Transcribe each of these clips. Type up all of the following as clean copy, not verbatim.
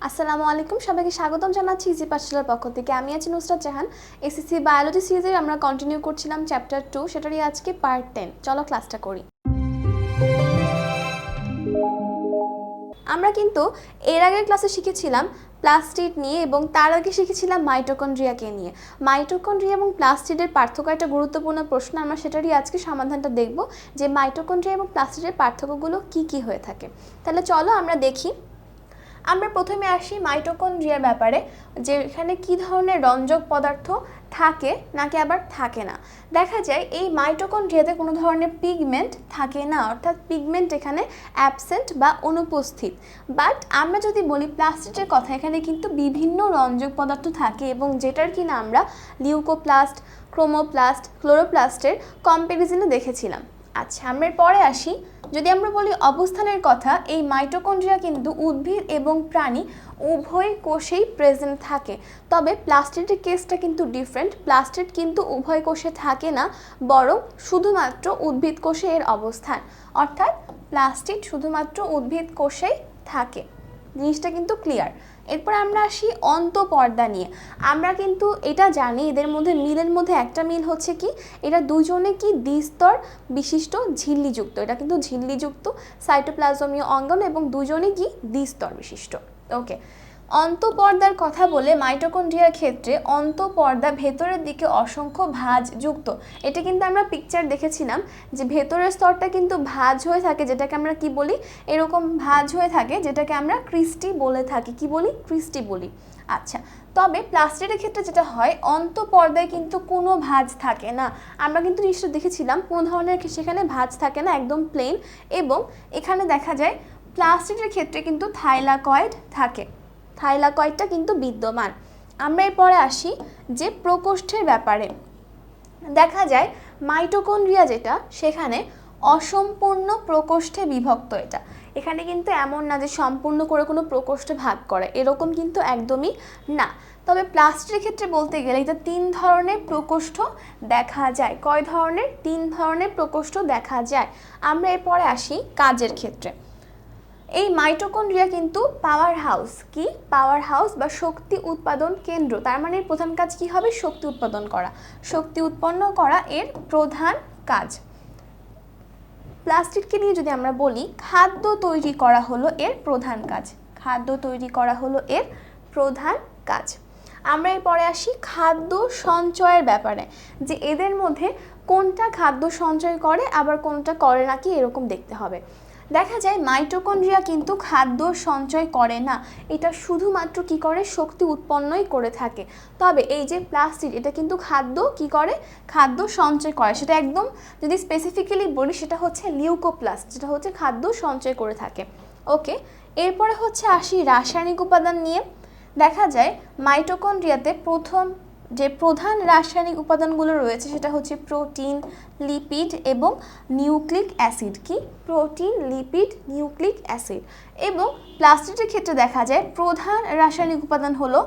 আসসালামু আলাইকুম, সবাইকে স্বাগতম জানাচ্ছি ইজি পাঠশালার পক্ষ থেকে। আমি আছি নুসরাত জাহান। এসএসসি বায়োলজি সিরিজের আমরা কন্টিনিউ করছিলাম চ্যাপ্টার 2, সেটারই আজকে পার্ট 10। চলো ক্লাসটা করি। আমরা কিন্তু এর আগের ক্লাসে শিখেছিলাম প্লাস্টিড নিয়ে এবং তার আগে শিখেছিলাম মাইটোকন্ড্রিয়াকে নিয়ে। মাইটোকন্ড্রিয়া এবং প্লাস্টিডের পার্থক্য একটা গুরুত্বপূর্ণ প্রশ্ন, আমরা সেটারই আজকে সমাধানটা দেখব যে মাইটোকন্ড্রিয়া এবং প্লাস্টিডের পার্থক্যগুলো কি কি হয়ে থাকে। তাহলে চলো আমরা দেখি। আমরা প্রথমে আসি মাইটোকন্ড্রিয়ার ব্যাপারে, যে এখানে কী ধরনের রঞ্জক পদার্থ থাকে নাকি আবার থাকে না। দেখা যায় এই মাইটোকন্ড্রিয়াতে কোনো ধরনের পিগমেন্ট থাকে না, অর্থাৎ পিগমেন্ট এখানে অ্যাবসেন্ট বা অনুপস্থিত। বাট আমরা যদি বলি প্লাস্টিডের কথা, এখানে কিন্তু বিভিন্ন রঞ্জক পদার্থ থাকে এবং যেটার কিনা আমরা লিউকোপ্লাস্ট, ক্রোমোপ্লাস্ট, ক্লোরোপ্লাস্টের কম্প্যারিজনে দেখেছিলাম। আচ্ছা, আমরা পরে আসি। যদি আমরা বলি অবস্থানের কথা, এই মাইটোকন্ড্রিয়া কিন্তু উদ্ভিদ এবং প্রাণী উভয় কোষেই প্রেজেন্ট থাকে। তবে প্লাস্টিডের কেসটা কিন্তু ডিফারেন্ট। প্লাস্টিড কিন্তু উভয় কোষে থাকে না, বরং শুধুমাত্র উদ্ভিদ কোষে এর অবস্থান, অর্থাৎ প্লাস্টিড শুধুমাত্র উদ্ভিদ কোষেই থাকে। জিনিসটা কিন্তু ক্লিয়ার। এরপর আমরা আসি অন্তঃপর্দা নিয়ে। আমরা কিন্তু এটা জানি এদের মধ্যে মিলের মধ্যে একটা মিল হচ্ছে কি, এরা দুজনে কি দ্বিস্তর বিশিষ্ট ঝিল্লিযুক্ত। এটা কিন্তু ঝিল্লিযুক্ত সাইটোপ্লাজমীয় অঙ্গন এবং দুজনে কি দ্বিস্তর বিশিষ্ট। ওকে, অন্তঃপর্দার কথা বলে মাইটোকন্ড্রিয়ার ক্ষেত্রে অন্তঃপর্দা ভেতরের দিকে অসংখ্য ভাঁজ যুক্ত। এটা কিন্তু আমরা পিকচার দেখেছিলাম যে ভেতরের স্তরটা কিন্তু ভাঁজ হয়ে থাকে, যেটাকে আমরা কি বলি, এরকম ভাঁজ হয়ে থাকে, যেটাকে আমরা ক্রিস্টি বলে থাকি। কি বলি? ক্রিস্টি বলি। আচ্ছা, তবে প্লাস্টিডের ক্ষেত্রে যেটা হয়, অন্তঃপর্দায় কিন্তু কোনো ভাঁজ থাকে না। আমরা কিন্তু নিশ্চয় দেখেছিলাম কোনো ধরনের সেখানে ভাঁজ থাকে না, একদম প্লেন। এবং এখানে দেখা যায় প্লাস্টিডের ক্ষেত্রে কিন্তু থাইলাকয়েড থাকে, থাইলাকয়েডটা কিন্তু বিদ্যমান। আমরা এরপরে আসি যে প্রকোষ্ঠের ব্যাপারে। দেখা যায় মাইটোকন্ড্রিয়া যেটা, সেখানে অসম্পূর্ণ প্রকোষ্ঠে বিভক্ত। এটা এখানে কিন্তু এমন না যে সম্পূর্ণ করে কোনো প্রকোষ্ঠে ভাগ করে, এরকম কিন্তু একদমই না। তবে প্লাস্টিডের ক্ষেত্রে বলতে গেলে এটা 3 ধরনের প্রকোষ্ঠ দেখা যায়। কয় ধরনের? 3 ধরনের প্রকোষ্ঠ দেখা যায়। আমরা এরপরে আসি কাজের ক্ষেত্রে। এই মাইটোকন্ড্রিয়া কিন্তু পাওয়ার হাউস। কি? পাওয়ার হাউস বা শক্তি উৎপাদন কেন্দ্র। তার মানে প্রধান কাজ কি হবে? শক্তি উৎপাদন করা, শক্তি উৎপন্ন করা এর প্রধান কাজ। প্লাস্টিডকে নিয়ে যদি আমরা বলি, খাদ্য তৈরি করা হলো এর প্রধান কাজ। খাদ্য তৈরি করা হলো এর প্রধান কাজ। আমরা এরপরে আসি খাদ্য সঞ্চয়ের ব্যাপারে, যে এদের মধ্যে কোনটা খাদ্য সঞ্চয় করে আবার কোনটা করে নাকি, এরকম দেখতে হবে। দেখা যায় মাইটোকন্ড্রিয়া কিন্তু খাদ্য সঞ্চয় করে না, এটা শুধুমাত্র কি করে? শক্তি উৎপন্নই করে থাকে। তবে এই যে প্লাস্টিড, এটা কিন্তু খাদ্য কি করে? খাদ্য সঞ্চয় করে। সেটা একদম যদি স্পেসিফিক্যালি বলি, সেটা হচ্ছে লিউকোপ্লাস্ট, যেটা হচ্ছে খাদ্য সঞ্চয় করে থাকে। ওকে, এরপরে হচ্ছে আসি রাসায়নিক উপাদান নিয়ে। দেখা যায় মাইটোকন্ড্রিয়াতে যে প্রধান রাসায়নিক উপাদানগুলো রয়েছে সেটা হচ্ছে প্রোটিন, লিপিড এবং নিউক্লিক অ্যাসিড। কি? Protein, lipid, nucleic acid. এবং প্লাস্টিডের ক্ষেত্রে দেখা যায় প্রধান রাসায়নিক উপাদান হলো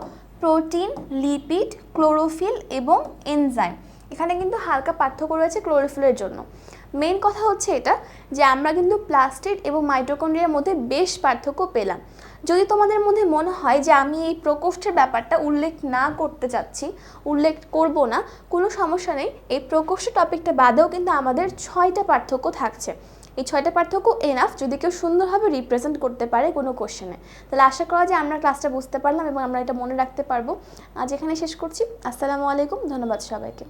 প্রোটিন, লিপিড, ক্লোরোফিল এবং এনজাইম। এখানে কিন্তু হালকা পার্থক্য রয়েছে ক্লোরোফিলের জন্য। মেইন কথা হচ্ছে এটা যে আমরা কিন্তু প্লাস্টিড এবং মাইটোকন্ড্রিয়ার মধ্যে বেশ পার্থক্য পেলাম। যদি তোমাদের মধ্যে মনে হয় যে আমি এই প্রকোষ্ঠের ব্যাপারটা উল্লেখ না করতে চাচ্ছি, উল্লেখ করব না, কোনো সমস্যা নেই। এই প্রকোষ্ঠ টপিকটা বাদেও কিন্তু আমাদের 6টা পার্থক্য থাকছে। এই 6টা পার্থক্য এনাফ যদি কেউ সুন্দরভাবে রিপ্রেজেন্ট করতে পারে কোনো কোশ্চেনে। তাহলে আশা করা যে আমরা ক্লাসটা বুঝতে পারলাম এবং আমরা এটা মনে রাখতে পারবো। আজ এখানে শেষ করছি। আসসালামু আলাইকুম, ধন্যবাদ সবাইকে।